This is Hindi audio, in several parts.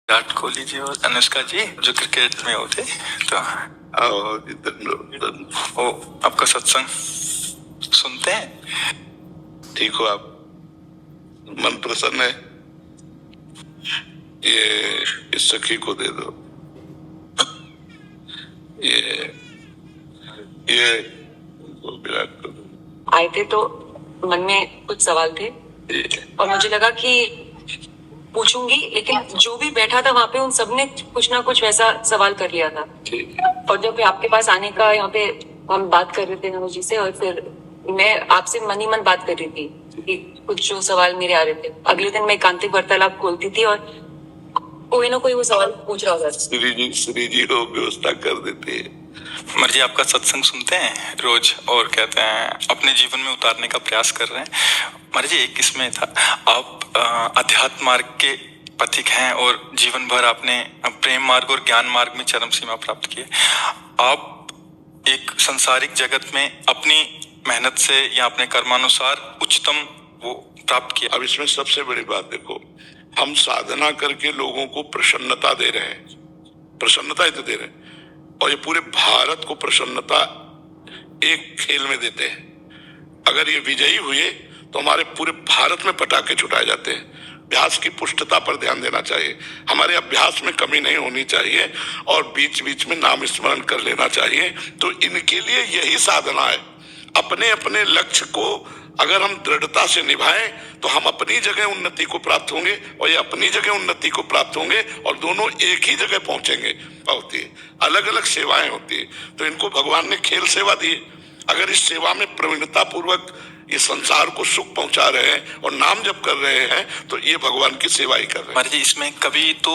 विराट कोहली जी और अनुष्का जी जो क्रिकेट में होते तो वो आपका सत्संग सुनते हैं? ठीक हो आप? मन प्रसन्न है? ये इस सखी को दे दो। ये विराट को आए थे तो मन में कुछ सवाल थे और मुझे लगा कि पूछूंगी, लेकिन जो भी बैठा था वहाँ पे उन सब ने कुछ ना कुछ वैसा सवाल कर लिया था। ठीक है। और जब आपके पास आने का यहाँ पे हम बात कर रहे थे नमो जी से, और फिर मैं आपसे मन ही मन बात कर रही थी कि कुछ जो सवाल मेरे आ रहे थे। अगले दिन मैं एकांतिक वार्तालाप खोलती थी और कोई ना कोई वो सवाल पूछ रहा होता। श्री जी को व्यवस्था कर देते हैं। मर्जी आपका सत्संग सुनते हैं रोज और कहते हैं अपने जीवन में उतारने का प्रयास कर रहे हैं। मर्जी एक इसमें था, आप अध्यात्म मार्ग के पथिक हैं और जीवन भर आपने प्रेम मार्ग और ज्ञान मार्ग में चरम सीमा प्राप्त की है। आप एक संसारिक जगत में अपनी मेहनत से या अपने कर्मानुसार उच्चतम वो प्राप्त किया। अब इसमें सबसे बड़ी बात देखो, हम साधना करके लोगों को प्रसन्नता दे रहे हैं, प्रसन्नता ही तो दे रहे हैं, और ये पूरे भारत को प्रसन्नता एक खेल में देते हैं। अगर ये विजयी हुए तो हमारे पूरे भारत में पटाखे छुटाए जाते हैं। अभ्यास की पुष्टता पर ध्यान देना चाहिए, हमारे अभ्यास में कमी नहीं होनी चाहिए और बीच बीच में नाम स्मरण कर लेना चाहिए। तो इनके लिए यही साधना है। अपने अपने लक्ष्य को अगर हम दृढ़ता से निभाएं तो हम अपनी जगह उन्नति को प्राप्त होंगे और ये अपनी जगह उन्नति को प्राप्त होंगे और दोनों एक ही जगह पहुंचेंगे। होती है अलग अलग सेवाएं होती है, तो इनको भगवान ने खेल सेवा दी। अगर इस सेवा में प्रवीणता पूर्वक ये संसार को सुख पहुंचा रहे हैं और नाम जप कर रहे हैं तो ये भगवान की सेवा ही कर रहे हैं। मर्जी इसमें कभी तो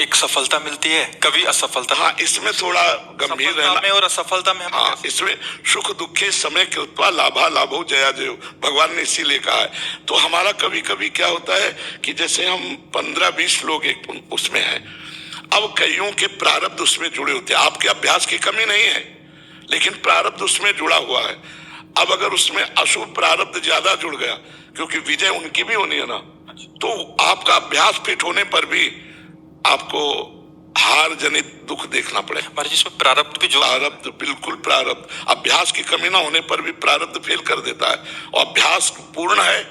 एक सफलता मिलती है, कभी असफलता। हाँ, इसमें थोड़ा गंभीर रहना में और असफलता में। हाँ, इसमें सुख दुखे समय कृत्वा लाभा लाभो जया जयो, भगवान ने इसीलिए कहा है। तो हमारा कभी कभी क्या होता है कि जैसे हम 15-20 लोग एक उसमें हैं, अब कईयों के प्रारब्ध उसमें जुड़े होते हैं। आपके अभ्यास की कमी नहीं है, लेकिन प्रारब्ध उसमें जुड़ा हुआ है। अब अगर उसमें अशुभ प्रारब्ध ज्यादा जुड़ गया, क्योंकि विजय उनकी भी होनी है ना, तो आपका अभ्यास फिट होने पर भी आपको हार जनित दुख देखना पड़ेगा। मर्जी इसमें प्रारब्ध भी जो प्रारब्ध, बिल्कुल प्रारब्ध, अभ्यास की कमी ना होने पर भी प्रारब्ध फेल कर देता है। और अभ्यास पूर्ण है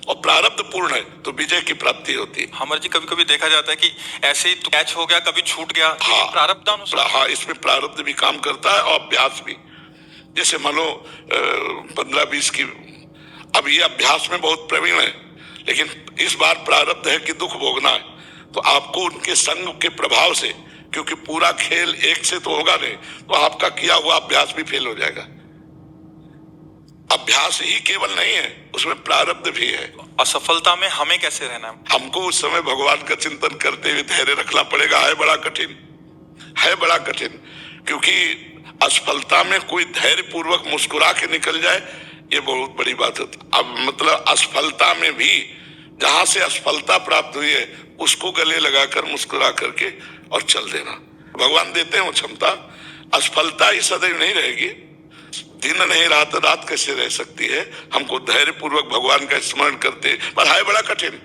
और प्रारब्ध पूर्ण है तो विजय की प्राप्ति होती है। हमारे जी कभी कभी देखा जाता है कि ऐसे ही तो कैच हो गया, कभी छूट गया। हाँ, प्रारब्ध अनुसार। हाँ, इसमें प्रारब्ध भी काम करता है और अभ्यास भी। जैसे मानो 15-20 की, अब ये अभ्यास में बहुत प्रवीण है, लेकिन इस बार प्रारब्ध है कि दुख भोगना है, तो आपको उनके संग के प्रभाव से, क्योंकि पूरा खेल एक से तो होगा नहीं, तो आपका किया हुआ अभ्यास भी फेल हो जाएगा। अभ्यास ही केवल नहीं है, उसमें प्रारब्ध भी है। असफलता में हमें कैसे रहना है? हमको उस समय भगवान का चिंतन करते हुए धैर्य रखना पड़ेगा। है बड़ा कठिन, है बड़ा कठिन, क्योंकि असफलता में कोई धैर्य पूर्वक मुस्कुरा के निकल जाए, ये बहुत बड़ी बात होती। अब मतलब असफलता में भी जहां से असफलता प्राप्त हुई है उसको गले लगाकर मुस्कुरा करके और चल देना। भगवान देते हैं वो क्षमता। असफलता ही सदैव नहीं रहेगी, दिन नहीं रात, रात कैसे रह सकती है। हमको धैर्य पूर्वक भगवान का स्मरण करते, पर है बड़ा कठिन,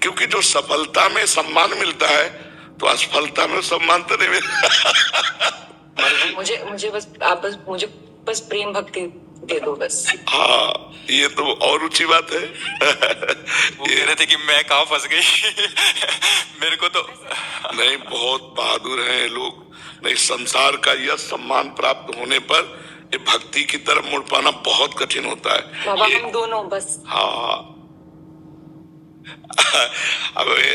क्योंकि जो सफलता में सम्मान मिलता है तो असफलता में सम्मान तो नहीं मिलता। मुझे बस प्रेम भक्ति दे दो बस। हाँ, ये तो और ऊंची बात है। वो कह रहे थे कि मैं कहाँ फंस गई। मेरे को तो नहीं, बहुत बहादुर हैं लोग। नहीं, संसार का यह सम्मान प्राप्त होने पर ये भक्ति की तरफ मुड़ पाना बहुत कठिन होता है। बाबा हम दोनों बस। हाँ,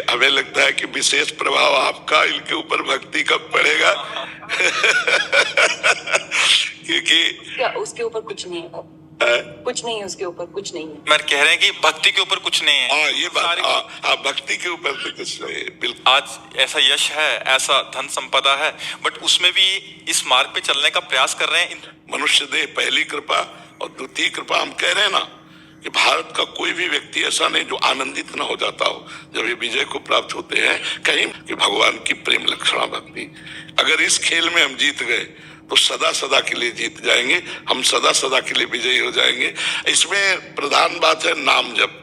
हमें लगता है कि विशेष प्रभाव आपका इनके ऊपर भक्ति कब पड़ेगा। क्योंकि क्या उसके ऊपर कुछ नहीं है, कुछ नहीं है उसके ऊपर, कुछ नहीं है। मैं कह रहे हैं कि भक्ति के ऊपर कुछ नहीं है। हाँ, ये बात, हाँ, भक्ति के ऊपर तो कुछ नहीं है, बिल्कुल। आज ऐसा यश है, ऐसा धन संपदा है, बट उसमें भी इस मार्ग पे चलने का प्रयास कर रहे हैं। मनुष्य देह पहली कृपा और द्वितीय कृपा। हम कह रहे हैं ना कि भारत का कोई भी व्यक्ति ऐसा नहीं जो आनंदित न हो जाता हो जब ये विजय को प्राप्त होते हैं। कहीं कि भगवान की प्रेम लक्षणा भक्ति, अगर इस खेल में हम जीत गए तो सदा सदा के लिए जीत जाएंगे, हम सदा सदा के लिए विजयी हो जाएंगे। इसमें प्रधान बात है नाम जप।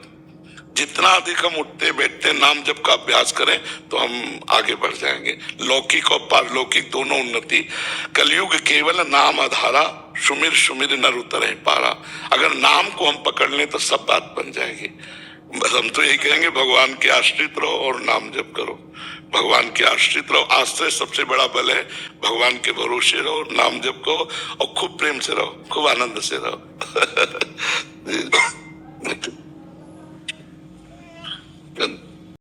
जितना अधिक हम उठते बैठते नाम जप का अभ्यास करें तो हम आगे बढ़ जाएंगे। लौकिक और पारलौकिक दोनों उन्नति। कलयुग केवल नाम आधारा, सुमिर सुमिर नर उतरे पारा। अगर नाम को हम पकड़ लें तो सब बात बन जाएगी। बस हम तो यही कहेंगे, भगवान के आश्रित रहो और नाम जप करो। भगवान के आश्रित रहो, आश्रय सबसे बड़ा बल है। भगवान के भरोसे रहो, नाम जप करो और खूब प्रेम से रहो, खूब आनंद से रहो। Good.